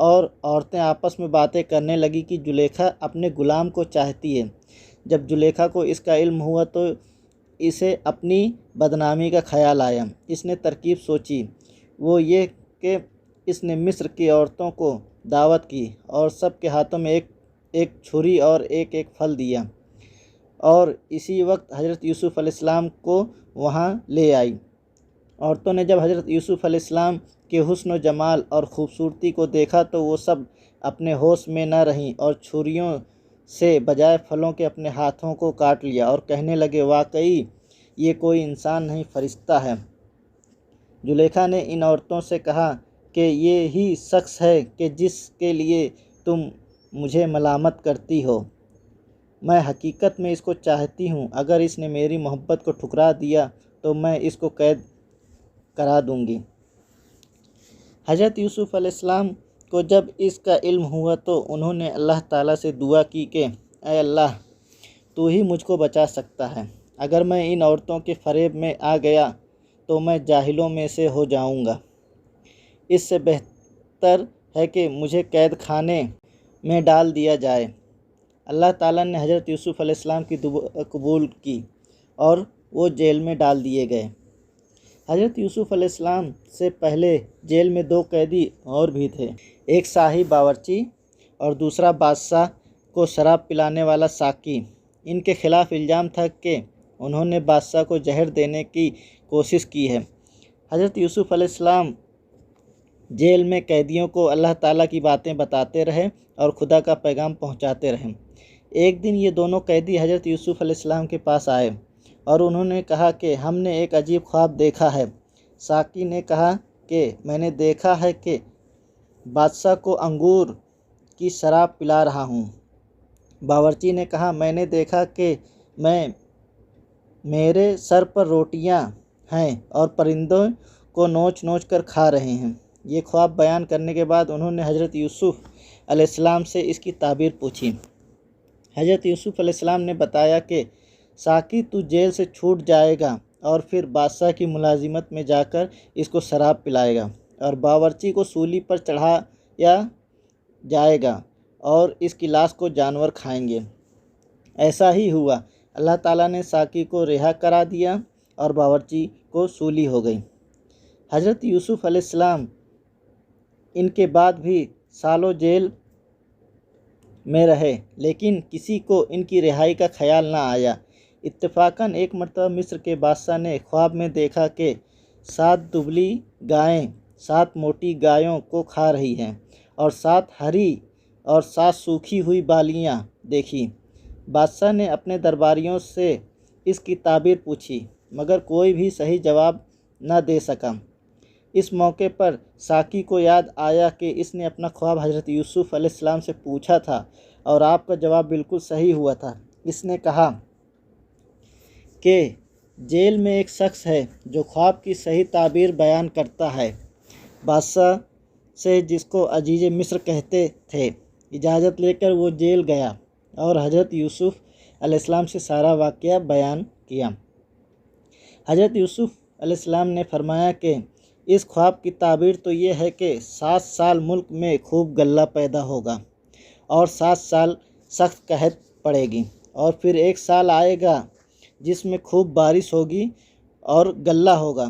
اور عورتیں آپس میں باتیں کرنے لگی کہ زلیخا اپنے غلام کو چاہتی ہے۔ جب زلیخا کو اس کا علم ہوا تو اسے اپنی بدنامی کا خیال آیا۔ اس نے ترکیب سوچی، وہ یہ کہ اس نے مصر کی عورتوں کو دعوت کی اور سب کے ہاتھوں میں ایک ایک چھری اور ایک ایک پھل دیا، اور اسی وقت حضرت یوسف علیہ السلام کو وہاں لے آئی۔ عورتوں نے جب حضرت یوسف علیہ السلام کے حسن و جمال اور خوبصورتی کو دیکھا تو وہ سب اپنے ہوش میں نہ رہیں اور چھریوں سے بجائے پھلوں کے اپنے ہاتھوں کو کاٹ لیا اور کہنے لگے، واقعی یہ کوئی انسان نہیں، فرشتہ ہے۔ زلیخا نے ان عورتوں سے کہا کہ یہ ہی شخص ہے کہ جس کے لیے تم مجھے ملامت کرتی ہو۔ میں حقیقت میں اس کو چاہتی ہوں۔ اگر اس نے میری محبت کو ٹھکرا دیا تو میں اس کو قید کرا دوں گی۔ حضرت یوسف علیہ السلام کو جب اس کا علم ہوا تو انہوں نے اللہ تعالیٰ سے دعا کی کہ اے اللہ، تو ہی مجھ کو بچا سکتا ہے۔ اگر میں ان عورتوں کے فریب میں آ گیا تو میں جاہلوں میں سے ہو جاؤں گا۔ اس سے بہتر ہے کہ مجھے قید خانے میں ڈال دیا جائے۔ اللہ تعالیٰ نے حضرت یوسف علیہ السلام کی دعا قبول کی اور وہ جیل میں ڈال دیے گئے۔ حضرت یوسف علیہ السلام سے پہلے جیل میں 2 قیدی اور بھی تھے، ایک شاہی باورچی اور دوسرا بادشاہ کو شراب پلانے والا ساقی۔ ان کے خلاف الزام تھا کہ انہوں نے بادشاہ کو زہر دینے کی کوشش کی ہے۔ حضرت یوسف علیہ السلام جیل میں قیدیوں کو اللہ تعالیٰ کی باتیں بتاتے رہے اور خدا کا پیغام پہنچاتے رہے۔ ایک دن یہ دونوں قیدی حضرت یوسف علیہ السلام کے پاس آئے اور انہوں نے کہا کہ ہم نے ایک عجیب خواب دیکھا ہے۔ ساقی نے کہا کہ میں نے دیکھا ہے کہ بادشاہ کو انگور کی شراب پلا رہا ہوں۔ باورچی نے کہا میں نے دیکھا کہ میرے سر پر روٹیاں ہیں اور پرندوں کو نوچ نوچ کر کھا رہے ہیں۔ یہ خواب بیان کرنے کے بعد انہوں نے حضرت یوسف علیہ السلام سے اس کی تعبیر پوچھی۔ حضرت یوسف علیہ السلام نے بتایا کہ ساقی تو جیل سے چھوٹ جائے گا اور پھر بادشاہ کی ملازمت میں جا کر اس کو شراب پلائے گا، اور باورچی کو سولی پر چڑھایا جائے گا اور اس کی لاش کو جانور کھائیں گے۔ ایسا ہی ہوا۔ اللہ تعالیٰ نے ساقی کو رہا کرا دیا اور باورچی کو سولی ہو گئی۔ حضرت یوسف علیہ السلام ان کے بعد بھی سالوں جیل میں رہے، لیکن کسی کو ان کی رہائی کا خیال نہ آیا۔ اتفاقاً ایک مرتبہ مصر کے بادشاہ نے خواب میں دیکھا کہ 7 دبلی گائیں 7 موٹی گایوں کو کھا رہی ہیں، اور 7 ہری اور 7 سوکھی ہوئی بالیاں دیکھی۔ بادشاہ نے اپنے درباریوں سے اس کی تعبیر پوچھی، مگر کوئی بھی صحیح جواب نہ دے سکا۔ اس موقع پر ساقی کو یاد آیا کہ اس نے اپنا خواب حضرت یوسف علیہ السلام سے پوچھا تھا اور آپ کا جواب بالکل صحیح ہوا تھا۔ اس نے کہا کہ جیل میں ایک شخص ہے جو خواب کی صحیح تعبیر بیان کرتا ہے۔ بادشاہ سے، جس کو عزیز مصر کہتے تھے، اجازت لے کر وہ جیل گیا اور حضرت یوسف علیہ السلام سے سارا واقعہ بیان کیا۔ حضرت یوسف علیہ السلام نے فرمایا کہ اس خواب کی تعبیر تو یہ ہے کہ 7 سال ملک میں خوب غلہ پیدا ہوگا اور 7 سال سخت قحط پڑے گی، اور پھر 1 سال آئے گا جس میں خوب بارش ہوگی اور غلہ ہوگا۔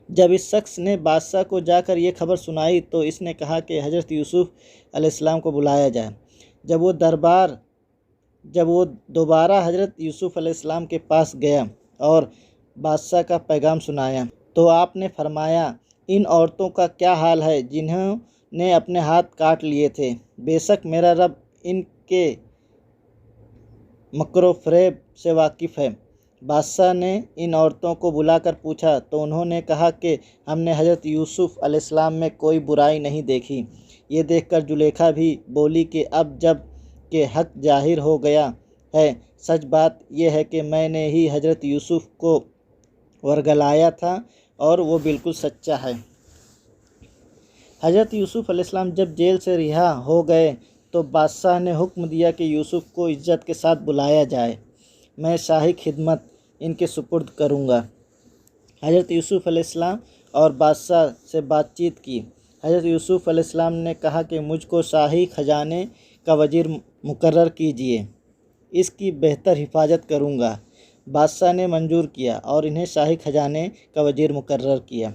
جب اس شخص نے بادشاہ کو جا کر یہ خبر سنائی تو اس نے کہا کہ حضرت یوسف علیہ السلام کو بلایا جائے۔ جب وہ دوبارہ حضرت یوسف علیہ السلام کے پاس گیا اور بادشاہ کا پیغام سنایا تو آپ نے فرمایا، ان عورتوں کا کیا حال ہے جنہوں نے اپنے ہاتھ کاٹ لیے تھے؟ بے شک میرا رب ان کے مکر و فریب سے واقف ہے۔ بادشاہ نے ان عورتوں کو بلا کر پوچھا تو انہوں نے کہا کہ ہم نے حضرت یوسف علیہ السلام میں کوئی برائی نہیں دیکھی۔ یہ دیکھ کر زلیخا بھی بولی کہ اب جب کہ حق ظاہر ہو گیا ہے، سچ بات یہ ہے کہ میں نے ہی حضرت یوسف کو ورگلایا تھا اور وہ بالکل سچا ہے۔ حضرت یوسف علیہ السلام جب جیل سے رہا ہو گئے تو بادشاہ نے حکم دیا کہ یوسف کو عزت کے ساتھ بلایا جائے، میں شاہی خدمت ان کے سپرد کروں گا۔ حضرت یوسف علیہ السلام اور بادشاہ سے بات چیت کی حضرت یوسف علیہ السلام نے کہا کہ مجھ کو شاہی خزانے کا وزیر مقرر کیجیے، اس کی بہتر حفاظت کروں گا۔ بادشاہ نے منظور کیا اور انہیں شاہی خزانے کا وزیر مقرر کیا۔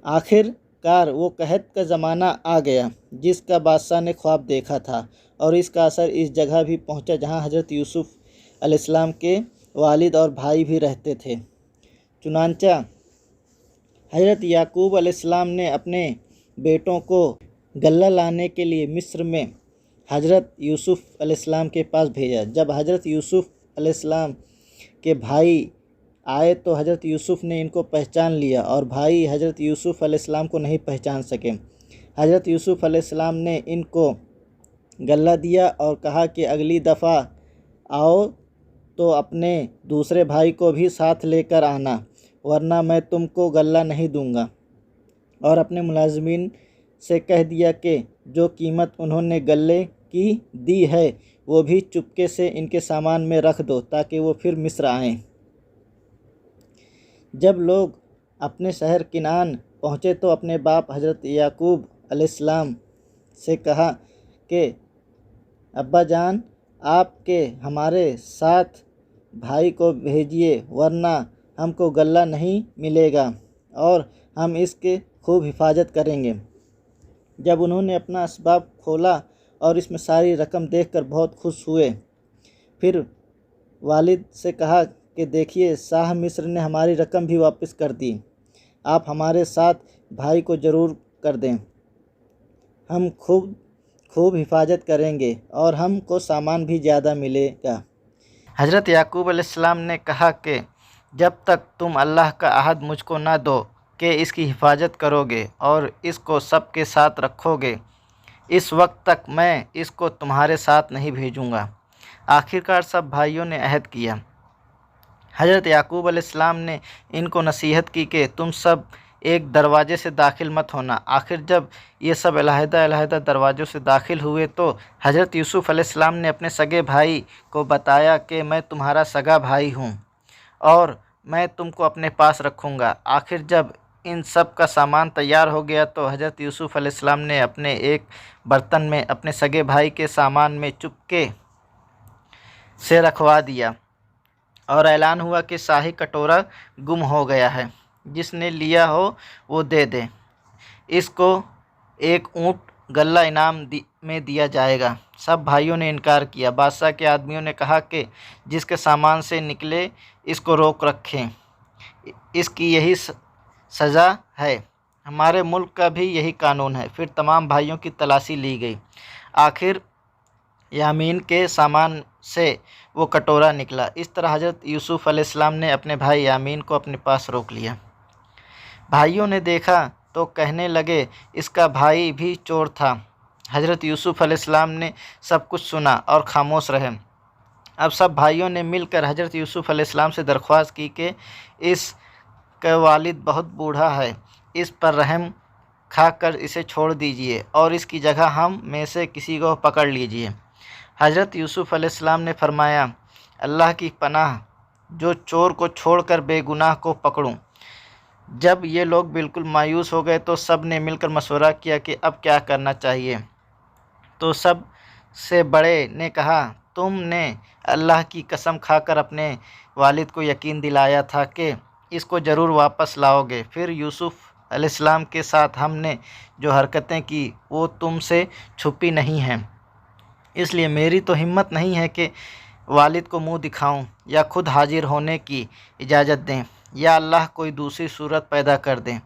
آخر کار وہ قحط کا زمانہ آ گیا جس کا بادشاہ نے خواب دیکھا تھا، اور اس کا اثر اس جگہ بھی پہنچا جہاں حضرت یوسف علیہ السلام کے والد اور بھائی بھی رہتے تھے۔ چنانچہ حضرت یعقوب علیہ السلام نے اپنے بیٹوں کو غلہ لانے کے لیے مصر میں حضرت یوسف علیہ السلام کے پاس بھیجا۔ جب حضرت یوسف علیہ السلام کے بھائی آئے تو حضرت یوسف نے ان کو پہچان لیا، اور بھائی حضرت یوسف علیہ السلام کو نہیں پہچان سکے۔ حضرت یوسف علیہ السلام نے ان کو غلہ دیا اور کہا کہ اگلی دفعہ آؤ تو اپنے دوسرے بھائی کو بھی ساتھ لے کر آنا، ورنہ میں تم کو غلہ نہیں دوں گا۔ اور اپنے ملازمین سے کہہ دیا کہ جو قیمت انہوں نے غلے کی دی ہے وہ بھی چپکے سے ان کے سامان میں رکھ دو تاکہ وہ پھر مصر آئیں۔ جب لوگ اپنے شہر کنعان پہنچے تو اپنے باپ حضرت یعقوب علیہ السلام سے کہا کہ ابا جان، آپ کے ہمارے ساتھ بھائی کو بھیجیے، ورنہ ہم کو غلہ نہیں ملے گا اور ہم اس کے خوب حفاظت کریں گے۔ جب انہوں نے اپنا اسباب کھولا اور اس میں ساری رقم دیکھ کر بہت خوش ہوئے، پھر والد سے کہا کہ دیکھیے، شاہ مصر نے ہماری رقم بھی واپس کر دی، آپ ہمارے ساتھ بھائی کو ضرور کر دیں، ہم خوب حفاظت کریں گے اور ہم کو سامان بھی زیادہ ملے گا۔ حضرت یعقوب علیہ السلام نے کہا کہ جب تک تم اللہ کا عہد مجھ کو نہ دو کہ اس کی حفاظت کرو گے اور اس کو سب کے ساتھ رکھو گے، اس وقت تک میں اس کو تمہارے ساتھ نہیں بھیجوں گا۔ آخرکار سب بھائیوں نے عہد کیا۔ حضرت یعقوب علیہ السلام نے ان کو نصیحت کی کہ تم سب ایک دروازے سے داخل مت ہونا۔ آخر جب یہ سب علیحدہ علیحدہ دروازوں سے داخل ہوئے تو حضرت یوسف علیہ السلام نے اپنے سگے بھائی کو بتایا کہ میں تمہارا سگا بھائی ہوں اور میں تم کو اپنے پاس رکھوں گا۔ آخر جب ان سب کا سامان تیار ہو گیا تو حضرت یوسف علیہ السلام نے اپنے ایک برتن میں اپنے سگے بھائی کے سامان میں چپکے سے رکھوا دیا، اور اعلان ہوا کہ شاہی کٹورا گم ہو گیا ہے، جس نے لیا ہو وہ دے دے، اس کو ایک اونٹ غلہ انعام میں دیا جائے گا۔ سب بھائیوں نے انکار کیا۔ بادشاہ کے آدمیوں نے کہا کہ جس کے سامان سے نکلے اس کو روک رکھیں، اس کی یہی سزا ہے، ہمارے ملک کا بھی یہی قانون ہے۔ پھر تمام بھائیوں کی تلاشی لی گئی، آخر یامین کے سامان سے وہ کٹورا نکلا۔ اس طرح حضرت یوسف علیہ السلام نے اپنے بھائی یامین کو اپنے پاس روک لیا۔ بھائیوں نے دیکھا تو کہنے لگے اس کا بھائی بھی چور تھا۔ حضرت یوسف علیہ السلام نے سب کچھ سنا اور خاموش رہے۔ اب سب بھائیوں نے مل کر حضرت یوسف علیہ السلام سے درخواست کی کہ اس کا والد بہت بوڑھا ہے، اس پر رحم کھا کر اسے چھوڑ دیجیے اور اس کی جگہ ہم میں سے کسی کو پکڑ لیجیے۔ حضرت یوسف علیہ السلام نے فرمایا، اللہ کی پناہ، جو چور کو چھوڑ کر بے گناہ کو پکڑوں۔ جب یہ لوگ بالکل مایوس ہو گئے تو سب نے مل کر مشورہ کیا کہ اب کیا کرنا چاہیے۔ تو سب سے بڑے نے کہا، تم نے اللہ کی قسم کھا کر اپنے والد کو یقین دلایا تھا کہ اس کو ضرور واپس لاؤ گے، پھر یوسف علیہ السلام کے ساتھ ہم نے جو حرکتیں کی وہ تم سے چھپی نہیں ہیں، اس لیے میری تو ہمت نہیں ہے کہ والد کو منہ دکھاؤں یا خود حاضر ہونے کی اجازت دیں، یا اللہ کوئی دوسری صورت پیدا کر دیں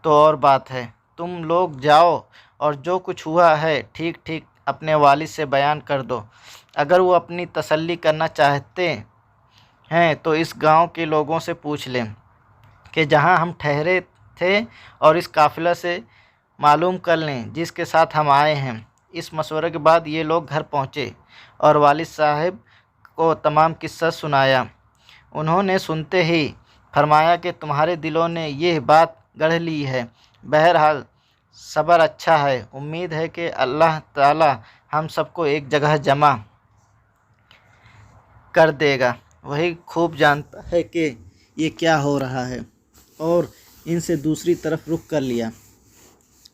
تو اور بات ہے۔ تم لوگ جاؤ اور جو کچھ ہوا ہے ٹھیک ٹھیک اپنے والد سے بیان کر دو۔ اگر وہ اپنی تسلی کرنا چاہتے ہیں تو اس گاؤں کے لوگوں سے پوچھ لیں کہ جہاں ہم ٹھہرے تھے، اور اس قافلہ سے معلوم کر لیں جس کے ساتھ ہم آئے ہیں۔ اس مشورے کے بعد یہ لوگ گھر پہنچے اور والد صاحب کو تمام قصہ سنایا۔ انہوں نے سنتے ہی فرمایا کہ تمہارے دلوں نے یہ بات گڑھ لی ہے، بہرحال صبر اچھا ہے، امید ہے کہ اللہ تعالی ہم سب کو ایک جگہ جمع کر دے گا، وہی خوب جانتا ہے کہ یہ کیا ہو رہا ہے، اور ان سے دوسری طرف رخ کر لیا۔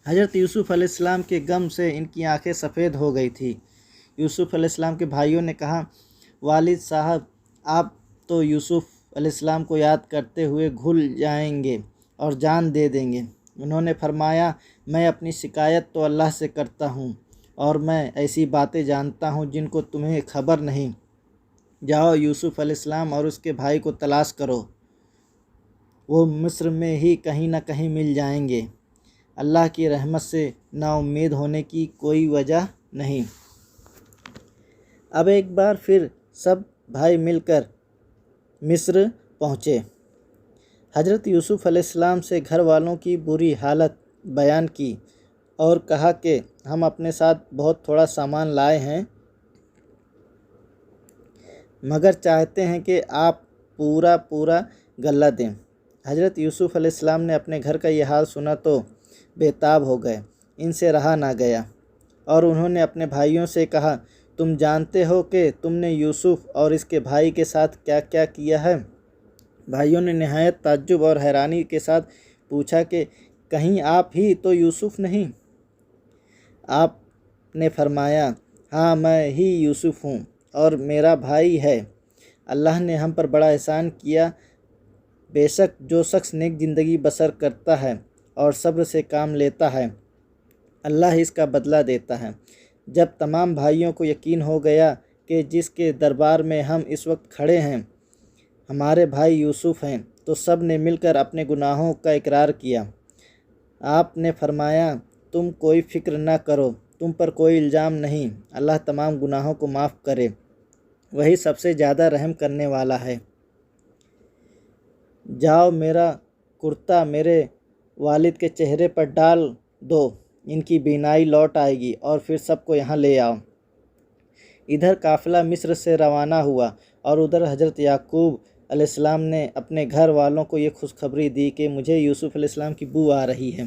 حضرت یوسف علیہ السلام کے غم سے ان کی آنکھیں سفید ہو گئی تھی۔ یوسف علیہ السلام کے بھائیوں نے کہا، والد صاحب آپ تو یوسف علیہ السلام کو یاد کرتے ہوئے گھل جائیں گے اور جان دے دیں گے۔ انہوں نے فرمایا، میں اپنی شکایت تو اللہ سے کرتا ہوں اور میں ایسی باتیں جانتا ہوں جن کو تمہیں خبر نہیں۔ جاؤ یوسف علیہ السلام اور اس کے بھائی کو تلاش کرو، وہ مصر میں ہی کہیں نہ کہیں مل جائیں گے۔ اللہ کی رحمت سے نا امید ہونے کی کوئی وجہ نہیں۔ اب ایک بار پھر سب بھائی مل کر مصر پہنچے۔ حضرت یوسف علیہ السلام سے گھر والوں کی بری حالت بیان کی اور کہا کہ ہم اپنے ساتھ بہت تھوڑا سامان لائے ہیں، مگر چاہتے ہیں کہ آپ پورا غلہ دیں۔ حضرت یوسف علیہ السلام نے اپنے گھر کا یہ حال سنا تو بے تاب ہو گئے، ان سے رہا نہ گیا اور انہوں نے اپنے بھائیوں سے کہا، تم جانتے ہو کہ تم نے یوسف اور اس کے بھائی کے ساتھ کیا کیا کیا ہے؟ بھائیوں نے نہایت تعجب اور حیرانی کے ساتھ پوچھا کہ کہیں آپ ہی تو یوسف نہیں؟ آپ نے فرمایا، ہاں میں ہی یوسف ہوں اور میرا بھائی ہے۔ اللہ نے ہم پر بڑا احسان کیا۔ بے شک جو شخص نیک زندگی بسر کرتا ہے اور صبر سے کام لیتا ہے، اللہ اس کا بدلہ دیتا ہے۔ جب تمام بھائیوں کو یقین ہو گیا کہ جس کے دربار میں ہم اس وقت کھڑے ہیں ہمارے بھائی یوسف ہیں، تو سب نے مل کر اپنے گناہوں کا اقرار کیا۔ آپ نے فرمایا، تم کوئی فکر نہ کرو، تم پر کوئی الزام نہیں، اللہ تمام گناہوں کو معاف کرے، وہی سب سے زیادہ رحم کرنے والا ہے۔ جاؤ میرا کرتا میرے والد کے چہرے پر ڈال دو، ان کی بینائی لوٹ آئے گی، اور پھر سب کو یہاں لے آؤ۔ ادھر قافلہ مصر سے روانہ ہوا اور ادھر حضرت یعقوب علیہ السلام نے اپنے گھر والوں کو یہ خوشخبری دی کہ مجھے یوسف علیہ السلام کی بو آ رہی ہے۔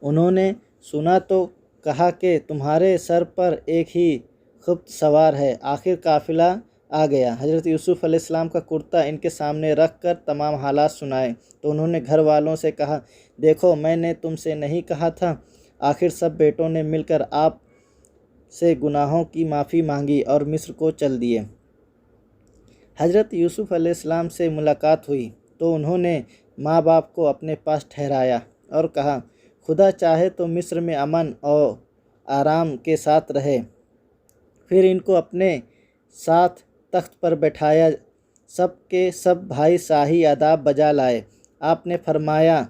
انہوں نے سنا تو کہا کہ تمہارے سر پر ایک ہی خبط سوار ہے۔ آخر قافلہ آ گیا۔ حضرت یوسف علیہ السلام کا کرتا ان کے سامنے رکھ کر تمام حالات سنائے تو انہوں نے گھر والوں سے کہا، دیکھو میں نے تم سے نہیں کہا تھا؟ آخر سب بیٹوں نے مل کر آپ سے گناہوں کی معافی مانگی اور مصر کو چل دیے۔ حضرت یوسف علیہ السلام سے ملاقات ہوئی تو انہوں نے ماں باپ کو اپنے پاس ٹھہرایا اور کہا، خدا چاہے تو مصر میں امن اور آرام کے ساتھ رہے۔ پھر ان کو اپنے ساتھ تخت پر بٹھایا۔ سب کے سب بھائی شاہی آداب بجا لائے۔ آپ نے فرمایا،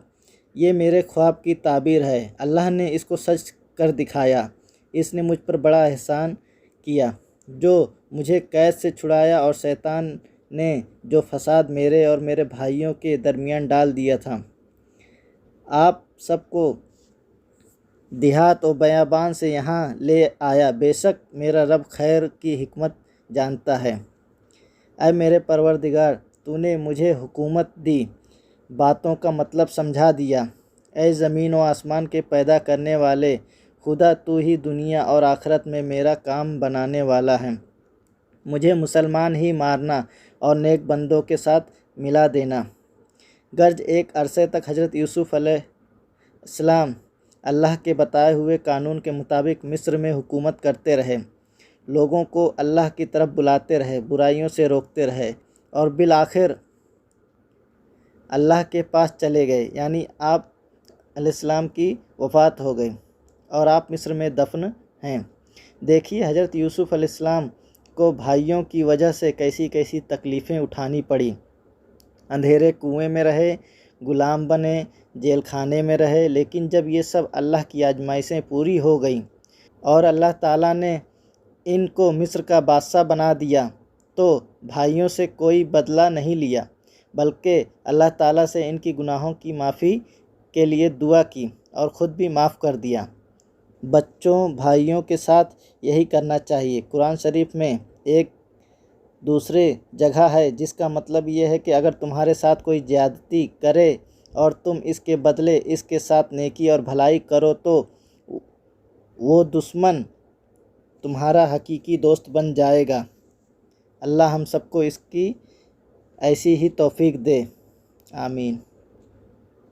یہ میرے خواب کی تعبیر ہے، اللہ نے اس کو سچ کر دکھایا۔ اس نے مجھ پر بڑا احسان کیا، جو مجھے قید سے چھڑایا، اور شیطان نے جو فساد میرے اور میرے بھائیوں کے درمیان ڈال دیا تھا، آپ سب کو دیہات و بیابان سے یہاں لے آیا۔ بے شک میرا رب خیر کی حکمت جانتا ہے۔ اے میرے پروردگار، تو نے مجھے حکومت دی، باتوں کا مطلب سمجھا دیا۔ اے زمین و آسمان کے پیدا کرنے والے خدا، تو ہی دنیا اور آخرت میں میرا کام بنانے والا ہے۔ مجھے مسلمان ہی مارنا اور نیک بندوں کے ساتھ ملا دینا۔ گرج ایک عرصے تک حضرت یوسف علیہ السلام اللہ کے بتائے ہوئے قانون کے مطابق مصر میں حکومت کرتے رہے، لوگوں کو اللہ کی طرف بلاتے رہے، برائیوں سے روکتے رہے، اور بالآخر اللہ کے پاس چلے گئے، یعنی آپ علیہ السلام کی وفات ہو گئی اور آپ مصر میں دفن ہیں۔ دیکھیے حضرت یوسف علیہ السلام کو بھائیوں کی وجہ سے کیسی کیسی تکلیفیں اٹھانی پڑی۔ اندھیرے کنویں میں رہے، غلام بنے، جیل خانے میں رہے، لیکن جب یہ سب اللہ کی آزمائشیں پوری ہو گئیں اور اللہ تعالیٰ نے ان کو مصر کا بادشاہ بنا دیا تو بھائیوں سے کوئی بدلہ نہیں لیا، بلکہ اللہ تعالیٰ سے ان کی گناہوں کی معافی کے لیے دعا کی اور خود بھی معاف کر دیا۔ بچوں بھائیوں کے ساتھ یہی کرنا چاہیے۔ قرآن شریف میں ایک دوسرے جگہ ہے جس کا مطلب یہ ہے کہ اگر تمہارے ساتھ کوئی زیادتی کرے اور تم اس کے بدلے اس کے ساتھ نیکی اور بھلائی کرو تو وہ دشمن تمہارا حقیقی دوست بن جائے گا۔ اللہ ہم سب کو اس کی ایسی ہی توفیق دے، آمین۔